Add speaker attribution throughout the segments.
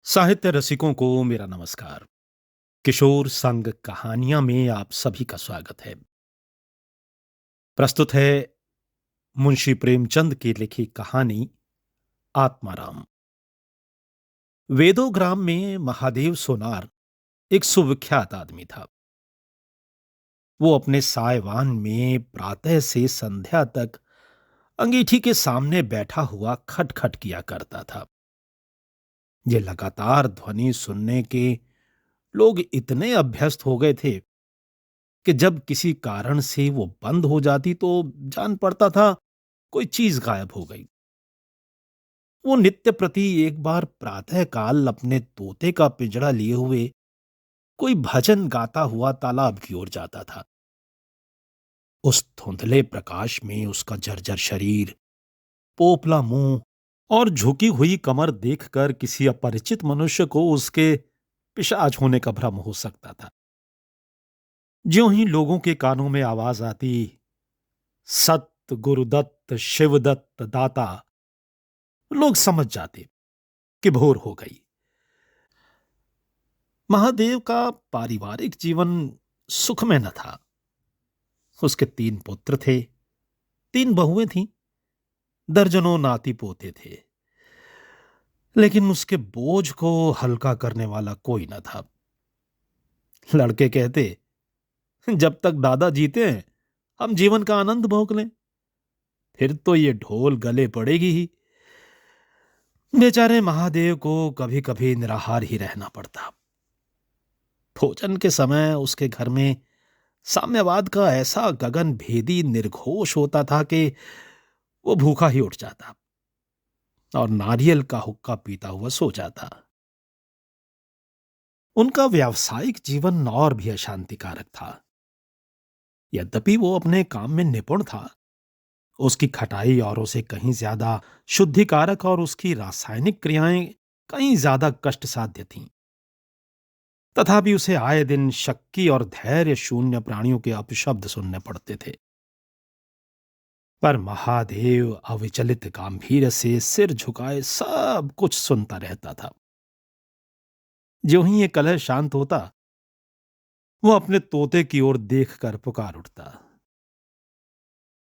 Speaker 1: साहित्य रसिकों को मेरा नमस्कार। किशोर संग कहानियां में आप सभी का स्वागत है। प्रस्तुत है मुंशी प्रेमचंद की लिखी कहानी आत्माराम। वेदोग्राम में महादेव सोनार एक सुविख्यात आदमी था। वो अपने सायवान में प्रातः से संध्या तक अंगीठी के सामने बैठा हुआ खटखट किया करता था। ये लगातार ध्वनि सुनने के लोग इतने अभ्यस्त हो गए थे कि जब किसी कारण से वो बंद हो जाती तो जान पड़ता था कोई चीज गायब हो गई। वो नित्य प्रति एक बार प्रातःकाल अपने तोते का पिंजड़ा लिए हुए कोई भजन गाता हुआ तालाब की ओर जाता था। उस धुंधले प्रकाश में उसका जर्जर शरीर, पोपला मुंह और झुकी हुई कमर देखकर किसी अपरिचित मनुष्य को उसके पिशाच होने का भ्रम हो सकता था। ज्यों ही लोगों के कानों में आवाज आती, सत गुरुदत्त शिवदत्त दाता, लोग समझ जाते कि भोर हो गई। महादेव का पारिवारिक जीवन सुख में न था। उसके 3 पुत्र थे, 3 बहुएं थीं, दर्जनों नाती पोते थे, लेकिन उसके बोझ को हल्का करने वाला कोई न था। लड़के कहते, जब तक दादा जीते हैं हम जीवन का आनंद भोग लें, फिर तो ये ढोल गले पड़ेगी ही। बेचारे महादेव को कभी कभी निराहार ही रहना पड़ता। भोजन के समय उसके घर में साम्यवाद का ऐसा गगन भेदी निर्घोष होता था कि वो भूखा ही उठ जाता और नारियल का हुक्का पीता हुआ सो जाता। उनका व्यावसायिक जीवन और भी अशांतिकारक था। यद्यपि वो अपने काम में निपुण था, उसकी खटाई औरों से कहीं ज्यादा शुद्धिकारक और उसकी रासायनिक क्रियाएं कहीं ज्यादा कष्ट साध्य थीं। तथापि उसे आए दिन शक्की और धैर्य शून्य प्राणियों के अपशब्द सुनने पड़ते थे। पर महादेव अविचलित गंभीर से सिर झुकाए सब कुछ सुनता रहता था। ज्यों ही ये कलह शांत होता, वो अपने तोते की ओर देखकर पुकार उठता,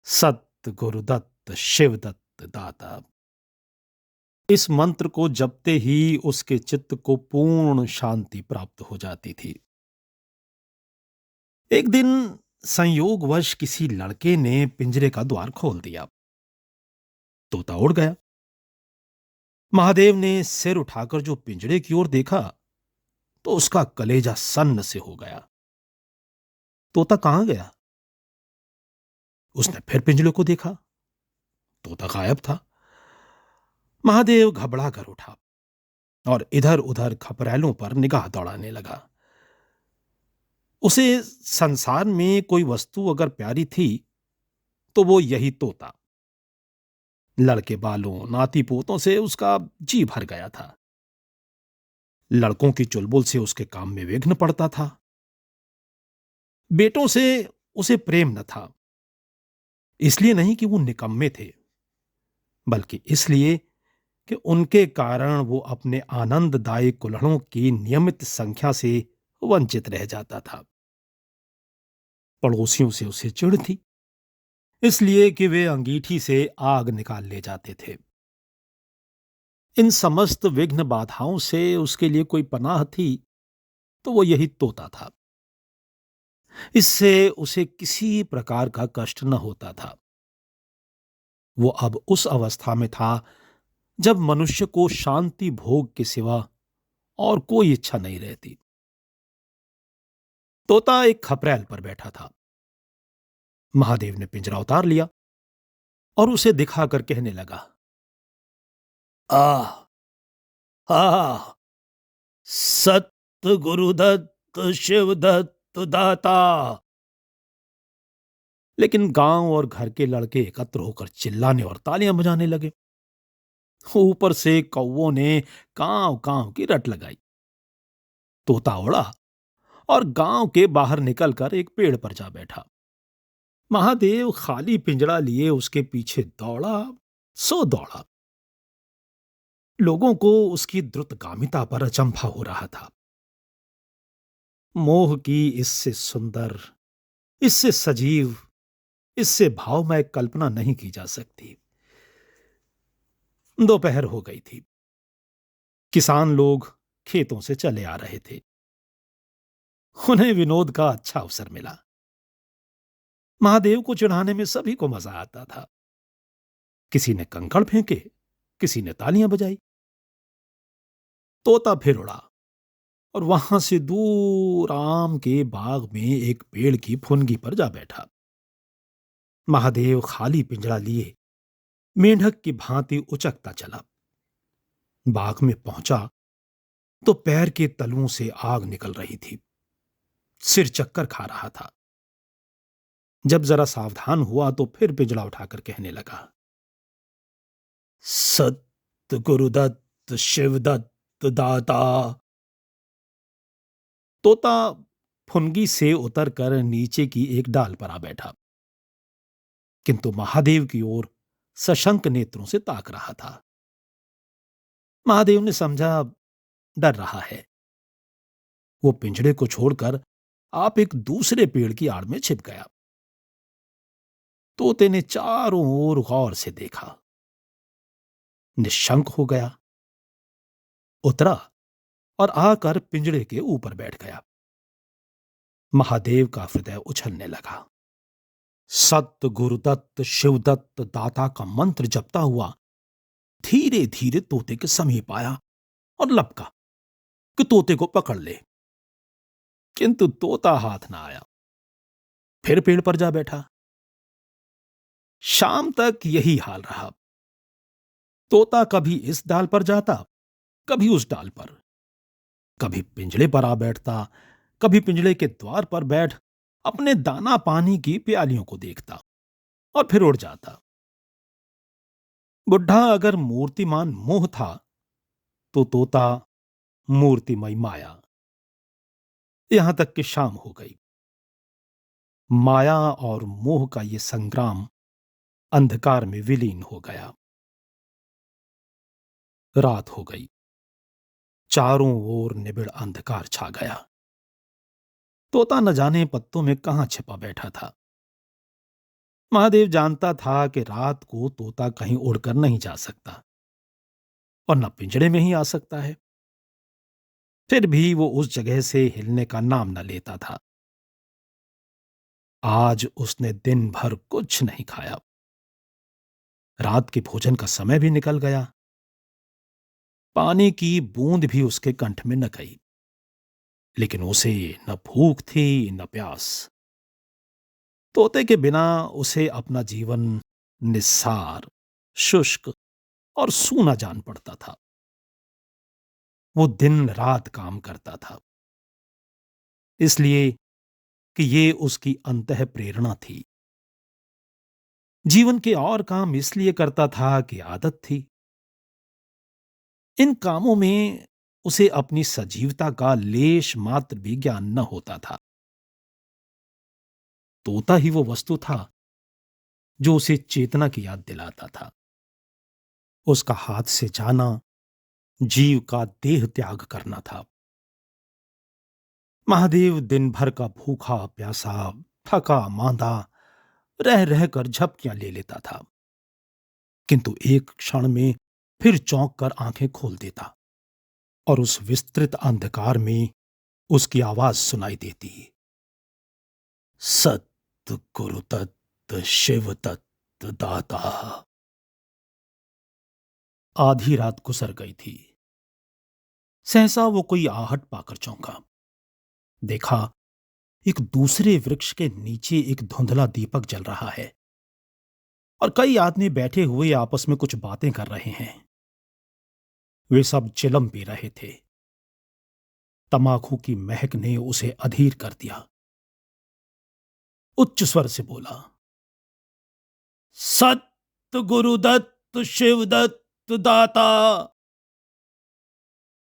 Speaker 1: सत गुरुदत्त शिवदत्त दाता। इस मंत्र को जपते ही उसके चित्त को पूर्ण शांति प्राप्त हो जाती थी। एक दिन संयोगवश किसी लड़के ने पिंजरे का द्वार खोल दिया। तोता उड़ गया। महादेव ने सिर उठाकर जो पिंजरे की ओर देखा तो उसका कलेजा सन्न से हो गया। तोता कहां गया? उसने फिर पिंजरे को देखा, तोता गायब था। महादेव घबरा कर उठा और इधर उधर खपरेलों पर निगाह दौड़ाने लगा। उसे संसार में कोई वस्तु अगर प्यारी थी तो वो यही तोता। लड़के बालों नाती पोतों से उसका जी भर गया था। लड़कों की चुलबुल से उसके काम में विघ्न पड़ता था। बेटों से उसे प्रेम न था, इसलिए नहीं कि वो निकम्मे थे, बल्कि इसलिए कि उनके कारण वो अपने आनंददायी कुल्हड़ों की नियमित संख्या से वंचित रह जाता था। पड़ोसियों से उसे चिढ़ थी, इसलिए कि वे अंगीठी से आग निकाल ले जाते थे। इन समस्त विघ्न बाधाओं से उसके लिए कोई पनाह थी तो वो यही तोता था। इससे उसे किसी प्रकार का कष्ट न होता था। वो अब उस अवस्था में था जब मनुष्य को शांति भोग के सिवा और कोई इच्छा नहीं रहती। तोता एक खपरेल पर बैठा था। महादेव ने पिंजरा उतार लिया और उसे दिखाकर कहने लगा, आह, आह, सत गुरुदत्त शिवदत्त दाता। लेकिन गांव और घर के लड़के एकत्र होकर चिल्लाने और तालियां बजाने लगे। ऊपर से कौवों ने कांव कांव की रट लगाई। तोता उड़ा और गांव के बाहर निकलकर एक पेड़ पर जा बैठा। महादेव खाली पिंजड़ा लिए उसके पीछे दौड़ा सो दौड़ा। लोगों को उसकी द्रुतगामिता पर अचंभा हो रहा था। मोह की इससे सुंदर, इससे सजीव, इससे भावमय कल्पना नहीं की जा सकती। दोपहर हो गई थी। किसान लोग खेतों से चले आ रहे थे। उन्हें विनोद का अच्छा अवसर मिला। महादेव को चिढ़ाने में सभी को मजा आता था। किसी ने कंकड़ फेंके, किसी ने तालियां बजाई। तोता फिर उड़ा और वहां से दूर आम के बाग में एक पेड़ की फुनगी पर जा बैठा। महादेव खाली पिंजरा लिए मेंढक की भांति उचकता चला। बाग में पहुंचा तो पैर के तलुओं से आग निकल रही थी। सिर चक्कर खा रहा था। जब जरा सावधान हुआ तो फिर पिंजरा उठाकर कहने लगा, सत गुरुदत्त शिवदत्त दाता। तोता फुनगी से उतरकर नीचे की एक डाल पर आ बैठा, किंतु महादेव की ओर सशंक नेत्रों से ताक रहा था। महादेव ने समझा डर रहा है। वो पिंजड़े को छोड़कर आप एक दूसरे पेड़ की आड़ में छिप गया। तोते ने चारों ओर गौर से देखा, निशंक हो गया, उतरा और आकर पिंजड़े के ऊपर बैठ गया। महादेव का हृदय उछलने लगा। सत गुरुदत्त शिवदत्त दाता का मंत्र जपता हुआ धीरे धीरे तोते के समीप आया और लपका कि तोते को पकड़ ले, किंतु तोता हाथ ना आया। फिर पेड़ पर जा बैठा। शाम तक यही हाल रहा। तोता कभी इस डाल पर जाता, कभी उस डाल पर, कभी पिंजड़े पर आ बैठता, कभी पिंजड़े के द्वार पर बैठ अपने दाना पानी की प्यालियों को देखता और फिर उड़ जाता। बुढ़ा अगर मूर्तिमान मोह था तो तोता मूर्तिमय माया। यहां तक कि शाम हो गई। माया और मोह का यह संग्राम अंधकार में विलीन हो गया। रात हो गई। चारों ओर निबिड़ अंधकार छा गया। तोता न जाने पत्तों में कहां छिपा बैठा था। महादेव जानता था कि रात को तोता कहीं उड़कर नहीं जा सकता और न पिंजड़े में ही आ सकता है। फिर भी वो उस जगह से हिलने का नाम न लेता था। आज उसने दिन भर कुछ नहीं खाया। रात के भोजन का समय भी निकल गया। पानी की बूंद भी उसके कंठ में न गई। लेकिन उसे न भूख थी न प्यास। तोते के बिना उसे अपना जीवन निस्सार, शुष्क और सूना जान पड़ता था। वो दिन रात काम करता था, इसलिए कि ये उसकी अंतः प्रेरणा थी। जीवन के और काम इसलिए करता था कि आदत थी। इन कामों में उसे अपनी सजीवता का लेश मात्र भी ज्ञान न होता था। तोता ही वो वस्तु था जो उसे चेतना की याद दिलाता था। उसका हाथ से जाना जीव का देह त्याग करना था। महादेव दिन भर का भूखा प्यासा, थका मांदा रह रहकर झपकियां ले लेता था, किंतु एक क्षण में फिर चौंक कर आंखें खोल देता और उस विस्तृत अंधकार में उसकी आवाज सुनाई देती, सत गुरु दत्त शिव दत्त दाता। आधी रात गुजर गई थी। सहसा वो कोई आहट पाकर चौंका। देखा, एक दूसरे वृक्ष के नीचे एक धुंधला दीपक जल रहा है और कई आदमी बैठे हुए आपस में कुछ बातें कर रहे हैं। वे सब चिलम पी रहे थे। तमाकू की महक ने उसे अधीर कर दिया। उच्च स्वर से बोला, सत गुरुदत्त शिवदत्त दाता,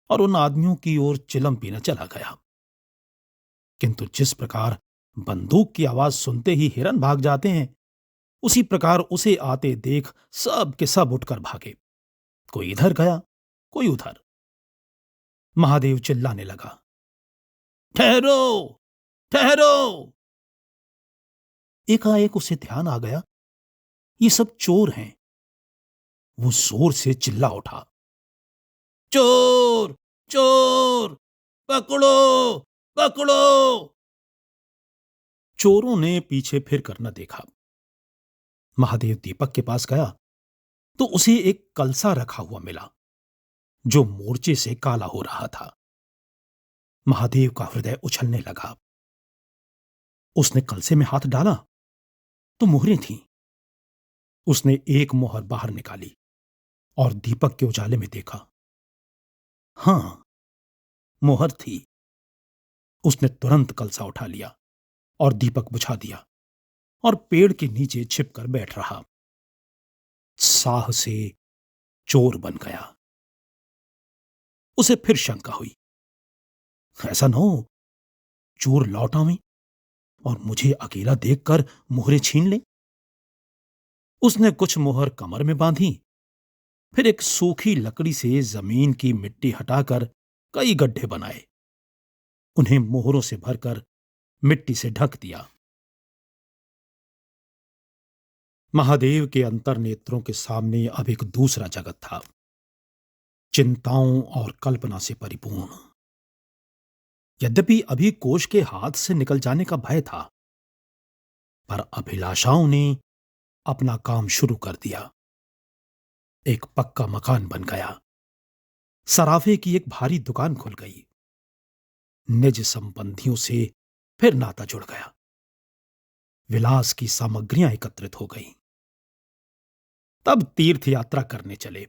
Speaker 1: और उन आदमियों की ओर चिलम पीना चला गया। किंतु जिस प्रकार बंदूक की आवाज सुनते ही हिरन भाग जाते हैं, उसी प्रकार उसे आते देख सब के सब उठकर भागे। कोई इधर गया, कोई उधर। महादेव चिल्लाने लगा, ठहरो, ठहरो। एकाएक उसे ध्यान आ गया, ये सब चोर हैं। वो जोर से चिल्ला उठा, चोर, चोर, पकड़ो, पकड़ो। चोरों ने पीछे फिर कर न देखा। महादेव दीपक के पास गया तो उसे एक कलसा रखा हुआ मिला जो मोर्चे से काला हो रहा था। महादेव का हृदय उछलने लगा। उसने कलसे में हाथ डाला तो मोहरें थीं। उसने एक मोहर बाहर निकाली और दीपक के उजाले में देखा। हां, मोहर थी। उसने तुरंत कलसा उठा लिया और दीपक बुझा दिया और पेड़ के नीचे छिपकर बैठ रहा। साह से चोर बन गया। उसे फिर शंका हुई, ऐसा न हो चोर लौट आवें और मुझे अकेला देखकर मोहरें छीन ले। उसने कुछ मोहर कमर में बांधी, फिर एक सूखी लकड़ी से जमीन की मिट्टी हटाकर कई गड्ढे बनाए। उन्हें मोहरों से भरकर मिट्टी से ढक दिया। महादेव के अंतर नेत्रों के सामने अब एक दूसरा जगत था, चिंताओं और कल्पना से परिपूर्ण। यद्यपि अभी कोष के हाथ से निकल जाने का भय था, पर अभिलाषाओं ने अपना काम शुरू कर दिया। एक पक्का मकान बन गया। सराफे की एक भारी दुकान खुल गई। निज संबंधियों से फिर नाता जुड़ गया। विलास की सामग्रियां एकत्रित हो गईं। तब तीर्थ यात्रा करने चले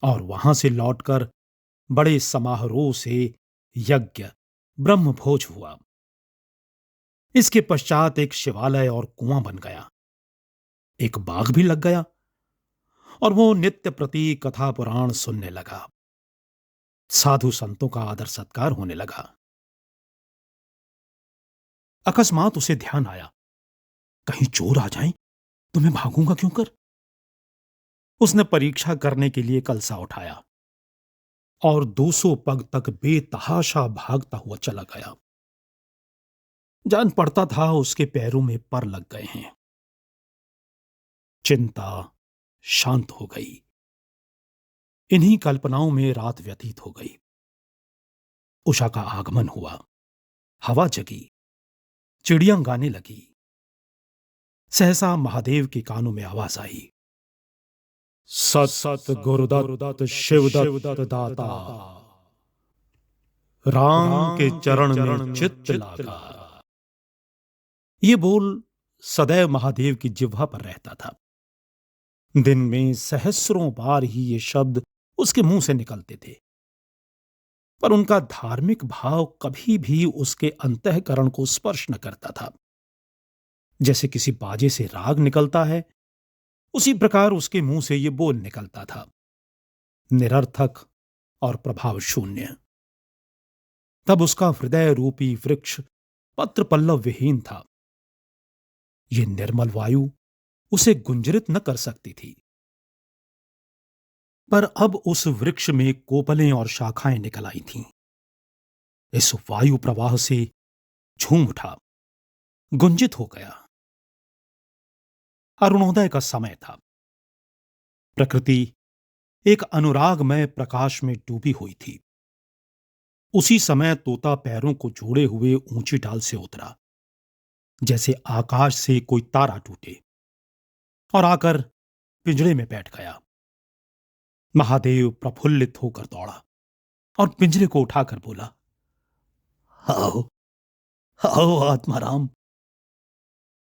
Speaker 1: और वहां से लौटकर बड़े समारोह से यज्ञ ब्रह्मभोज हुआ। इसके पश्चात एक शिवालय और कुआं बन गया। एक बाग भी लग गया और वो नित्य प्रति कथा पुराण सुनने लगा। साधु संतों का आदर सत्कार होने लगा। अकस्मात उसे ध्यान आया, कहीं चोर आ जाएं तो मैं भागूंगा क्यों कर। उसने परीक्षा करने के लिए कलसा उठाया और 200 पग तक बेतहाशा भागता हुआ चला गया। जान पड़ता था उसके पैरों में पर लग गए हैं। चिंता शांत हो गई। इन्हीं कल्पनाओं में रात व्यतीत हो गई। उषा का आगमन हुआ। हवा जगी, चिड़ियां गाने लगी। सहसा महादेव के कानों में आवाज आई, सत सत गुरुदत्त शिवदत्त दाता, राम के चरण में चित्त लागा। ये बोल सदैव महादेव की जिह्वा पर रहता था। दिन में सहस्रों बार ही ये शब्द उसके मुंह से निकलते थे, पर उनका धार्मिक भाव कभी भी उसके अंतःकरण को स्पर्श न करता था। जैसे किसी बाजे से राग निकलता है, उसी प्रकार उसके मुंह से ये बोल निकलता था, निरर्थक और प्रभाव शून्य। तब उसका हृदय रूपी वृक्ष पत्र पल्लव विहीन था। ये निर्मल वायु उसे गुंजरित न कर सकती थी, पर अब उस वृक्ष में कोपलें और शाखाएं निकल आई थीं। इस वायु प्रवाह से झूम उठा, गुंजित हो गया। अरुणोदय का समय था। प्रकृति एक अनुरागमय प्रकाश में डूबी हुई थी। उसी समय तोता पैरों को जोड़े हुए ऊंची डाल से उतरा, जैसे आकाश से कोई तारा टूटे, और आकर पिंजड़े में बैठ गया। महादेव प्रफुल्लित होकर दौड़ा और पिंजरे को उठाकर बोला, आओ, आओ आत्माराम,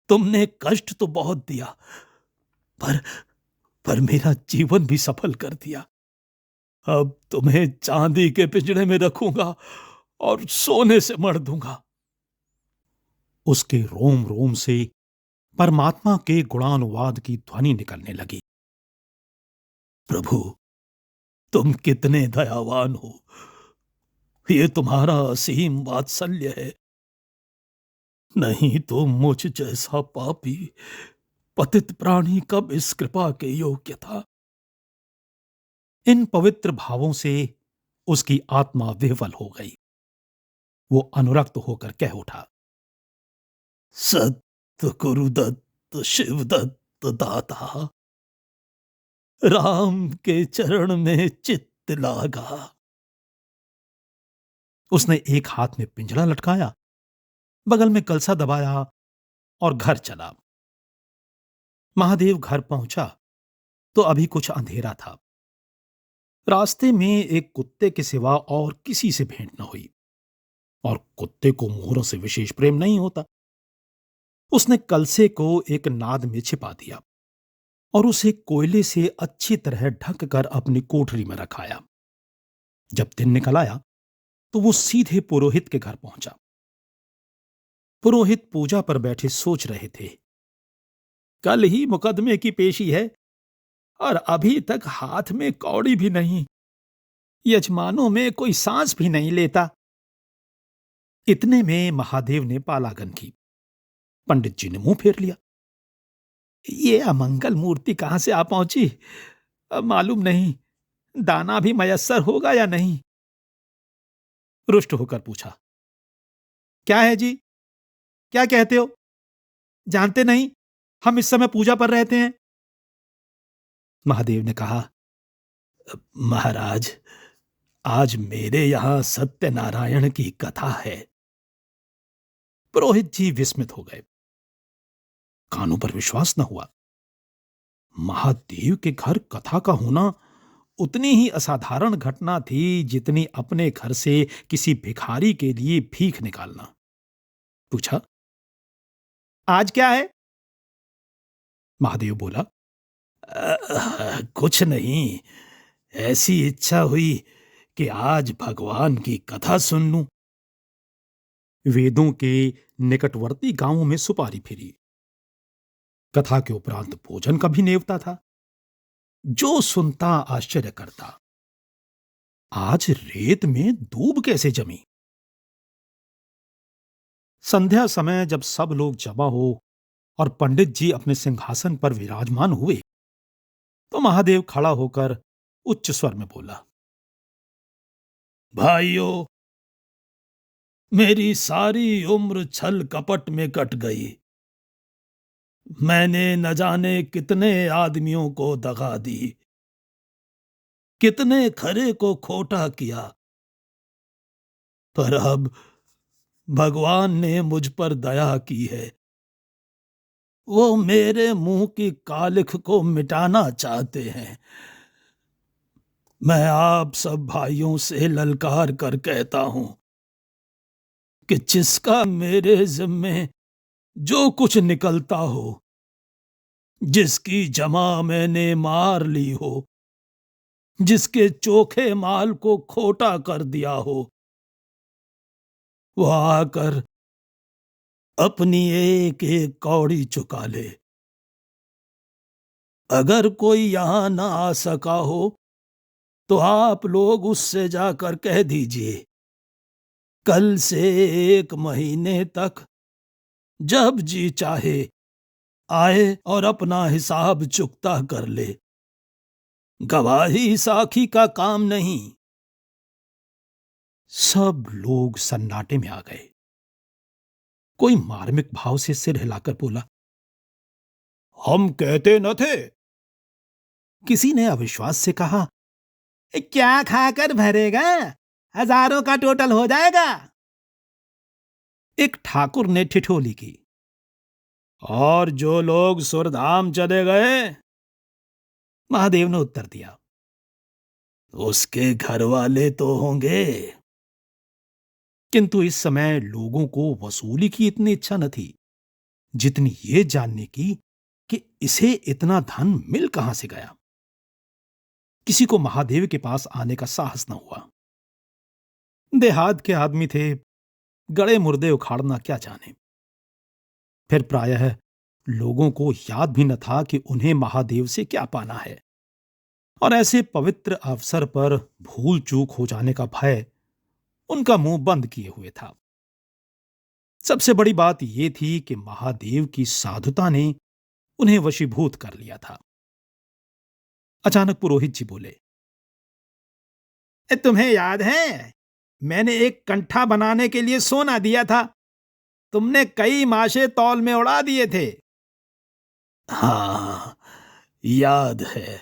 Speaker 1: तुमने कष्ट तो बहुत दिया, पर मेरा जीवन भी सफल कर दिया। अब तुम्हें चांदी के पिंजरे में रखूंगा और सोने से मढ़ दूंगा। उसके रोम रोम से परमात्मा के गुणानुवाद की ध्वनि निकलने लगी। प्रभु, तुम कितने दयावान हो। ये तुम्हारा असीम वात्सल्य है। नहीं तो मुझ जैसा पापी पतित प्राणी कब इस कृपा के योग्य था। इन पवित्र भावों से उसकी आत्मा विह्वल हो गई। वो अनुरक्त होकर कह उठा, सत गुरुदत्त शिवदत्त दाता, राम के चरण में चित्त लागा। उसने एक हाथ में पिंजड़ा लटकाया, बगल में कलसा दबाया और घर चला। महादेव घर पहुंचा तो अभी कुछ अंधेरा था। रास्ते में एक कुत्ते के सिवा और किसी से भेंट न हुई, और कुत्ते को मोहरों से विशेष प्रेम नहीं होता। उसने कलसे को एक नाद में छिपा दिया और उसे कोयले से अच्छी तरह ढक कर अपनी कोठरी में रखाया। जब दिन निकल आया तो वो सीधे पुरोहित के घर पहुंचा। पुरोहित पूजा पर बैठे सोच रहे थे, कल ही मुकदमे की पेशी है और अभी तक हाथ में कौड़ी भी नहीं, यजमानों में कोई सांस भी नहीं लेता। इतने में महादेव ने पालागन की। पंडित जी ने मुंह फेर लिया। ये अमंगल मूर्ति कहां से आ पहुंची, अब मालूम नहीं दाना भी मयस्सर होगा या नहीं। रुष्ट होकर पूछा, क्या है जी, क्या कहते हो? जानते नहीं हम इस समय पूजा पर रहते हैं। महादेव ने कहा, महाराज, आज मेरे यहां सत्यनारायण की कथा है। पुरोहित जी विस्मित हो गए। कानों पर विश्वास न हुआ। महादेव के घर कथा का होना उतनी ही असाधारण घटना थी जितनी अपने घर से किसी भिखारी के लिए भीख निकालना। पूछा, आज क्या है? महादेव बोला, कुछ नहीं, ऐसी इच्छा हुई कि आज भगवान की कथा सुन लूं। वेदों के निकटवर्ती गांवों में सुपारी फिरी। कथा के उपरांत भोजन का भी नेवता था। जो सुनता आश्चर्य करता, आज रेत में दूब कैसे जमी? संध्या समय जब सब लोग जमा हो और पंडित जी अपने सिंहासन पर विराजमान हुए तो महादेव खड़ा होकर उच्च स्वर में बोला, भाइयों, मेरी सारी उम्र छल कपट में कट गई। मैंने न जाने कितने आदमियों को दगा दी, कितने खरे को खोटा किया, पर अब भगवान ने मुझ पर दया की है। वो मेरे मुंह की कालिख को मिटाना चाहते हैं। मैं आप सब भाइयों से ललकार कर कहता हूं कि जिसका मेरे जिम्मे जो कुछ निकलता हो, जिसकी जमा मैंने मार ली हो, जिसके चोखे माल को खोटा कर दिया हो, वह आकर अपनी एक एक कौड़ी चुका ले। अगर कोई यहां ना आ सका हो तो आप लोग उससे जाकर कह दीजिए, कल से 1 महीने तक जब जी चाहे आए और अपना हिसाब चुकता कर ले। गवाही साखी का काम नहीं। सब लोग सन्नाटे में आ गए। कोई मार्मिक भाव से सिर हिलाकर बोला, हम कहते न थे। किसी ने अविश्वास से कहा, क्या खाकर भरेगा, हजारों का टोटल हो जाएगा। एक ठाकुर ने ठिठोली की, और जो लोग सुरधाम चले गए, महादेव ने उत्तर दिया, उसके घर वाले तो होंगे। किंतु इस समय लोगों को वसूली की इतनी इच्छा न थी जितनी ये जानने की कि इसे इतना धन मिल कहां से गया। किसी को महादेव के पास आने का साहस न हुआ। देहात के आदमी थे, गड़े मुर्दे उखाड़ना क्या जाने। फिर प्रायः लोगों को याद भी न था कि उन्हें महादेव से क्या पाना है, और ऐसे पवित्र अवसर पर भूल चूक हो जाने का भय उनका मुंह बंद किए हुए था। सबसे बड़ी बात यह थी कि महादेव की साधुता ने उन्हें वशीभूत कर लिया था। अचानक पुरोहित जी बोले, तुम्हें याद है, मैंने एक कंठा बनाने के लिए सोना दिया था। तुमने कई माशे तौल में उड़ा दिए थे। हाँ, याद है।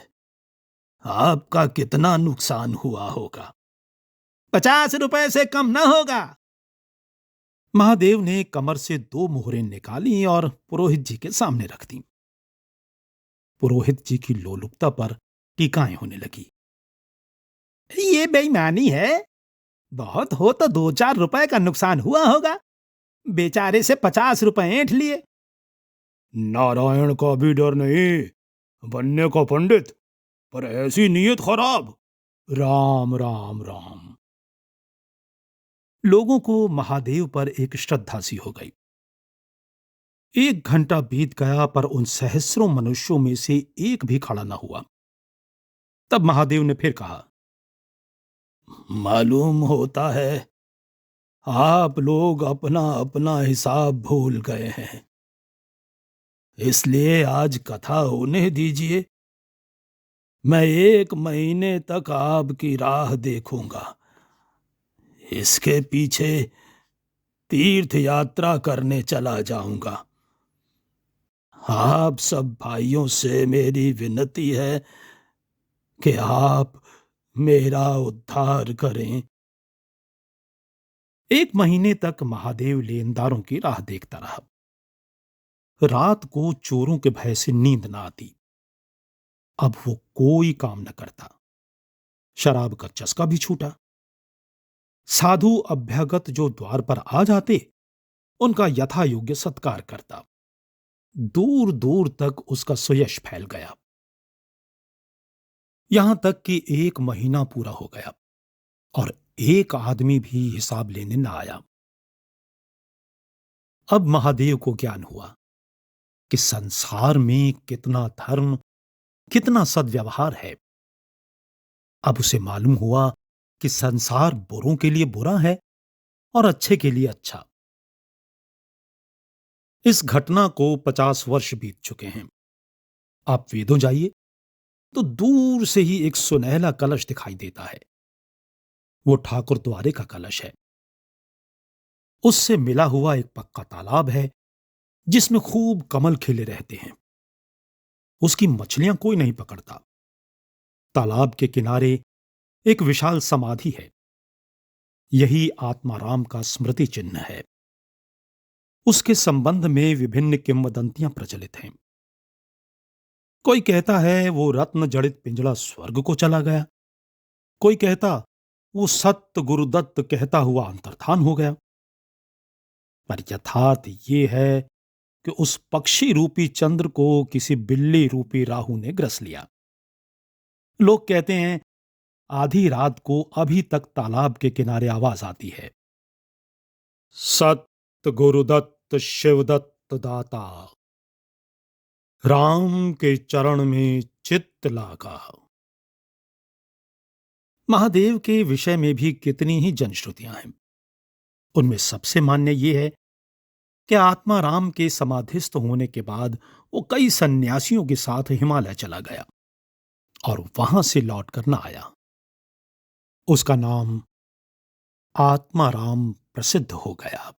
Speaker 1: आपका कितना नुकसान हुआ होगा? 50 रुपए से कम न होगा। महादेव ने कमर से 2 मोहरें निकाली और पुरोहित जी के सामने रख दी। पुरोहित जी की लोलुपता पर टीकाएं होने लगी। ये बेईमानी है। बहुत हो तो 2-4 रुपए का नुकसान हुआ होगा। बेचारे से 50 रुपए ऐंठ लिए। नारायण का भी डर नहीं, बनने का पंडित, पर ऐसी नीयत खराब। राम राम राम। लोगों को महादेव पर एक श्रद्धा सी हो गई। 1 घंटा बीत गया पर उन सहस्रों मनुष्यों में से एक भी खड़ा न हुआ। तब महादेव ने फिर कहा, मालूम होता है आप लोग अपना अपना हिसाब भूल गए हैं, इसलिए आज कथा होने दीजिए। मैं 1 महीने तक आपकी राह देखूंगा। इसके पीछे तीर्थ यात्रा करने चला जाऊंगा। आप सब भाइयों से मेरी विनती है कि आप मेरा उद्धार करें। 1 महीने तक महादेव लेनदारों की राह देखता रहा। रात को चोरों के भय से नींद न आती। अब वो कोई काम न करता। शराब का चस्का भी छूटा। साधु अभ्यागत जो द्वार पर आ जाते, उनका यथा योग्य सत्कार करता। दूर दूर तक उसका सुयश फैल गया। यहां तक कि 1 महीना पूरा हो गया और एक आदमी भी हिसाब लेने न आया। अब महादेव को ज्ञान हुआ कि संसार में कितना धर्म, कितना सद्व्यवहार है। अब उसे मालूम हुआ कि संसार बुरों के लिए बुरा है और अच्छे के लिए अच्छा। इस घटना को 50 वर्ष बीत चुके हैं। आप वेदों जाइए तो दूर से ही एक सुनहला कलश दिखाई देता है। वो ठाकुर द्वारे का कलश है। उससे मिला हुआ एक पक्का तालाब है जिसमें खूब कमल खिले रहते हैं। उसकी मछलियां कोई नहीं पकड़ता। तालाब के किनारे एक विशाल समाधि है। यही आत्माराम का स्मृति चिन्ह है। उसके संबंध में विभिन्न किंवदंतियां प्रचलित हैं। कोई कहता है वो रत्न जड़ित पिंजड़ा स्वर्ग को चला गया। कोई कहता वो सत्य गुरुदत्त कहता हुआ अंतर्धान हो गया। पर यथार्थ ये है कि उस पक्षी रूपी चंद्र को किसी बिल्ली रूपी राहु ने ग्रस लिया। लोग कहते हैं आधी रात को अभी तक तालाब के किनारे आवाज आती है, सत्य गुरुदत्त शिवदत्त दाता, राम के चरण में चित्त लागा। महादेव के विषय में भी कितनी ही जनश्रुतियां हैं। उनमें सबसे मान्य यह है कि आत्मा राम के समाधिस्थ होने के बाद वो कई सन्यासियों के साथ हिमालय चला गया और वहां से लौटकर न आया। उसका नाम आत्माराम प्रसिद्ध हो गया।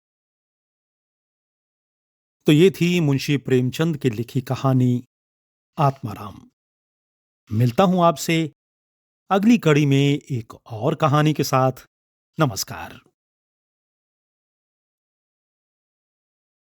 Speaker 1: तो ये थी मुंशी प्रेमचंद की लिखी कहानी आत्माराम। मिलता हूं आपसे अगली कड़ी में एक और कहानी के साथ। नमस्कार।